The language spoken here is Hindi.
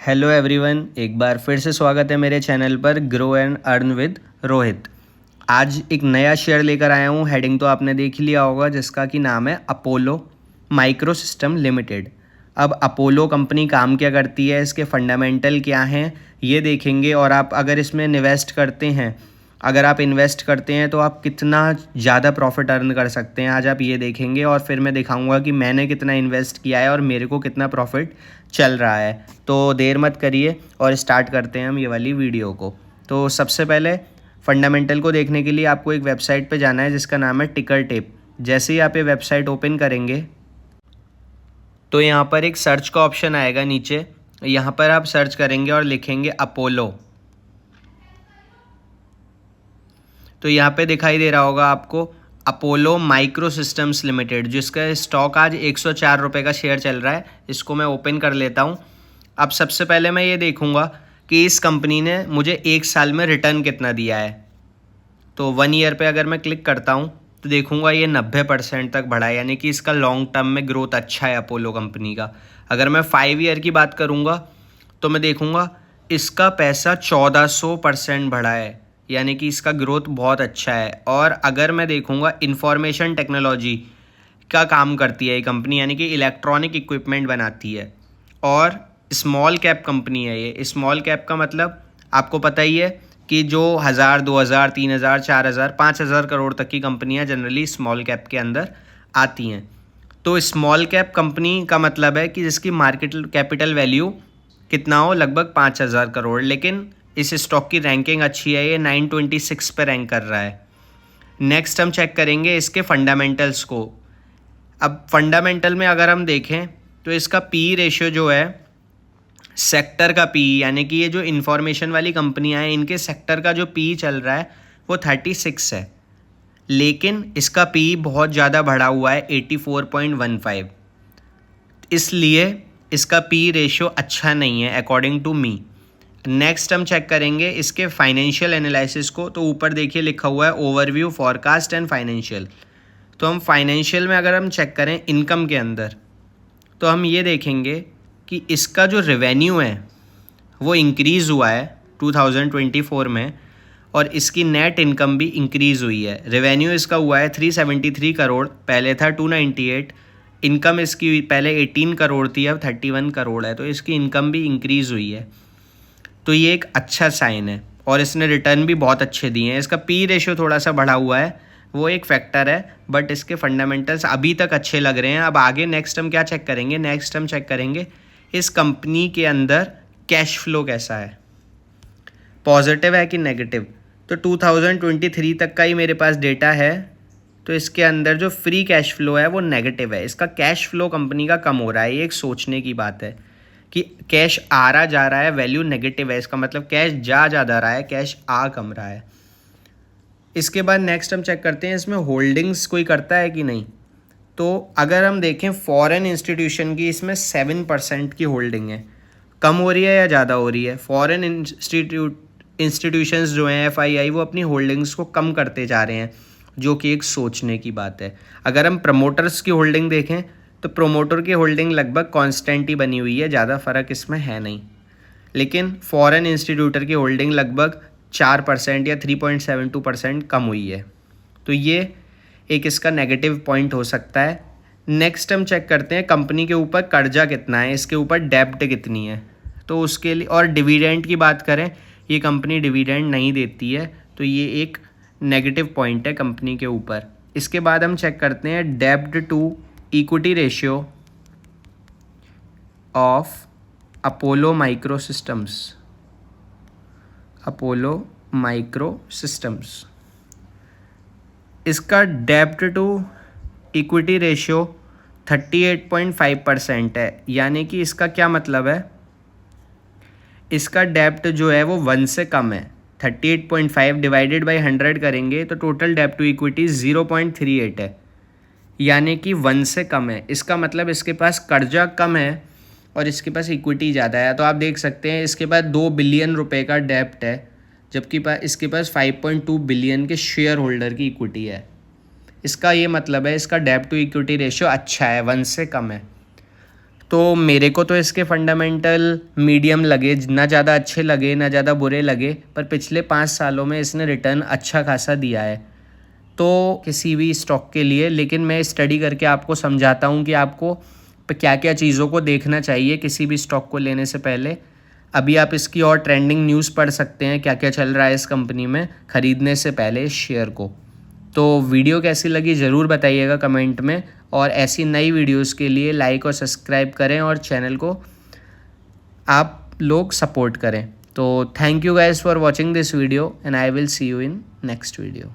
हेलो एवरीवन, एक बार फिर से स्वागत है मेरे चैनल पर grow and earn with Rohit. आज एक नया शेयर लेकर आया हूँ। हेडिंग तो आपने देख ही लिया होगा, जिसका कि नाम है अपोलो माइक्रो सिस्टम लिमिटेड। अब अपोलो कंपनी काम क्या करती है, इसके फंडामेंटल क्या हैं, ये देखेंगे। और आप अगर इसमें इन्वेस्ट करते हैं तो आप कितना ज़्यादा प्रॉफिट अर्न कर सकते हैं, आज आप ये देखेंगे। और फिर मैं दिखाऊंगा कि मैंने कितना इन्वेस्ट किया है और मेरे को कितना प्रॉफिट चल रहा है। तो देर मत करिए और स्टार्ट करते हैं हम ये वाली वीडियो को। तो सबसे पहले फंडामेंटल को देखने के लिए आपको एक वेबसाइट पे जाना है जिसका नाम है टिकरटेप। जैसे ही आप ये वेबसाइट ओपन करेंगे तो यहाँ पर एक सर्च का ऑप्शन आएगा नीचे। यहाँ पर आप सर्च करेंगे और लिखेंगे अपोलो। तो यहाँ पे दिखाई दे रहा होगा आपको अपोलो माइक्रो सिस्टम्स लिमिटेड, जिसका स्टॉक आज 104 रुपये का शेयर चल रहा है। इसको मैं ओपन कर लेता हूँ। अब सबसे पहले मैं ये देखूँगा कि इस कंपनी ने मुझे एक साल में रिटर्न कितना दिया है। तो 1 ईयर पे अगर मैं क्लिक करता हूँ तो देखूँगा ये 90% तक बढ़ा है, यानी कि इसका लॉन्ग टर्म में ग्रोथ अच्छा है अपोलो कंपनी का। अगर मैं 5 ईयर की बात करूँगा तो मैं देखूँगा इसका पैसा 1400% बढ़ा है, यानी कि इसका ग्रोथ बहुत अच्छा है। और अगर मैं देखूँगा इंफॉर्मेशन टेक्नोलॉजी का काम करती है ये कंपनी, यानी कि इलेक्ट्रॉनिक इक्विपमेंट बनाती है और स्मॉल कैप कंपनी है ये। स्मॉल कैप का मतलब आपको पता ही है कि जो 1000, 2000, 3000, 4000, 5000 करोड़ तक की कंपनियां जनरली स्मॉल कैप के अंदर आती हैं। तो स्मॉल कैप कंपनी का मतलब है कि जिसकी मार्केट कैपिटल वैल्यू कितना हो, लगभग 5000 करोड़। लेकिन इस स्टॉक की रैंकिंग अच्छी है, ये 926 पे रैंक कर रहा है। नेक्स्ट हम चेक करेंगे इसके फंडामेंटल्स को। अब फंडामेंटल में अगर हम देखें तो इसका पी रेशियो जो है सेक्टर का पी, यानी कि ये जो इन्फॉर्मेशन वाली कंपनियां हैं इनके सेक्टर का जो पी चल रहा है वो 36 है। लेकिन इसका पी बहुत ज़्यादा बढ़ा हुआ है 84.15, इसलिए इसका पी रेशियो अच्छा नहीं है अकॉर्डिंग टू मी। नेक्स्ट हम चेक करेंगे इसके फाइनेंशियल एनालिसिस को। तो ऊपर देखिए लिखा हुआ है ओवरव्यू, फॉरकास्ट एंड फाइनेंशियल। तो हम फाइनेंशियल में अगर हम चेक करें इनकम के अंदर तो हम ये देखेंगे कि इसका जो रेवेन्यू है वो इंक्रीज़ हुआ है 2024 में, और इसकी नेट इनकम भी इंक्रीज़ हुई है। रेवेन्यू इसका हुआ है 373 करोड़, पहले था 298। इनकम इसकी पहले 18 करोड़ थी, अब 31 करोड़ है। तो इसकी इनकम भी इंक्रीज़ हुई है, तो ये एक अच्छा साइन है। और इसने रिटर्न भी बहुत अच्छे दिए हैं। इसका पी रेशियो थोड़ा सा बढ़ा हुआ है, वो एक फैक्टर है, बट इसके फंडामेंटल्स अभी तक अच्छे लग रहे हैं। अब आगे नेक्स्ट हम क्या चेक करेंगे, नेक्स्ट हम चेक करेंगे इस कंपनी के अंदर कैश फ्लो कैसा है, पॉजिटिव है कि नेगेटिव। तो 2023 तक का ही मेरे पास डेटा है, तो इसके अंदर जो फ्री कैश फ्लो है वो नेगेटिव है। इसका कैश फ्लो कंपनी का कम हो रहा है। ये एक सोचने की बात है कि कैश आ रहा जा रहा है, वैल्यू नेगेटिव है, इसका मतलब कैश जा ज़्यादा रहा है, कैश आ कम रहा है। इसके बाद नेक्स्ट हम चेक करते हैं इसमें होल्डिंग्स कोई करता है कि नहीं। तो अगर हम देखें फॉरेन इंस्टीट्यूशन की इसमें 7% की होल्डिंग है। कम हो रही है या ज़्यादा हो रही है? फॉरेन इंस्टीट्यूशंस जो हैं FII वो अपनी होल्डिंग्स को कम करते जा रहे हैं, जो कि एक सोचने की बात है। अगर हम प्रमोटर्स की होल्डिंग देखें तो प्रमोटर की होल्डिंग लगभग कांस्टेंट ही बनी हुई है, ज़्यादा फ़र्क इसमें है नहीं। लेकिन फॉरेन इंस्टीट्यूटर की होल्डिंग लगभग 4% या 3.72% कम हुई है। तो ये एक इसका नेगेटिव पॉइंट हो सकता है। नेक्स्ट हम चेक करते हैं कंपनी के ऊपर कर्जा कितना है, इसके ऊपर डेब्ट कितनी है। तो उसके लिए, और डिविडेंड की बात करें, ये कंपनी डिविडेंड नहीं देती है, तो ये एक नेगेटिव पॉइंट है कंपनी के ऊपर। इसके बाद हम चेक करते हैं डेब्ट to equity ratio of Apollo Micro Systems. Apollo Micro Systems, इसका डेब्ट टू इक्विटी रेशियो 38.5% है। यानी कि इसका क्या मतलब है, इसका डेब्ट जो है वो 1 से कम है। 38.5 डिवाइडेड बाई 100 करेंगे तो टोटल डेब्ट टू इक्विटी 0.38 है, यानी कि 1 से कम है। इसका मतलब इसके पास कर्जा कम है और इसके पास इक्विटी ज़्यादा है। तो आप देख सकते हैं इसके पास 2 बिलियन रुपए का डेब्ट है, जबकि इसके पास 5.2 बिलियन के शेयर होल्डर की इक्विटी है। इसका ये मतलब है इसका डेब्ट टू इक्विटी रेशियो अच्छा है, 1 से कम है। तो मेरे को तो इसके फंडामेंटल मीडियम लगे, ना ज़्यादा अच्छे लगे ना ज़्यादा बुरे लगे, पर पिछले 5 सालों में इसने रिटर्न अच्छा खासा दिया है तो किसी भी स्टॉक के लिए। लेकिन मैं स्टडी करके आपको समझाता हूँ कि आपको क्या क्या चीज़ों को देखना चाहिए किसी भी स्टॉक को लेने से पहले। अभी आप इसकी और ट्रेंडिंग न्यूज़ पढ़ सकते हैं क्या क्या चल रहा है इस कंपनी में ख़रीदने से पहले इस शेयर को। तो वीडियो कैसी लगी ज़रूर बताइएगा कमेंट में, और ऐसी नई वीडियोस के लिए लाइक और सब्सक्राइब करें और चैनल को आप लोग सपोर्ट करें। तो thank you guys for watching this video and I will see you in next video.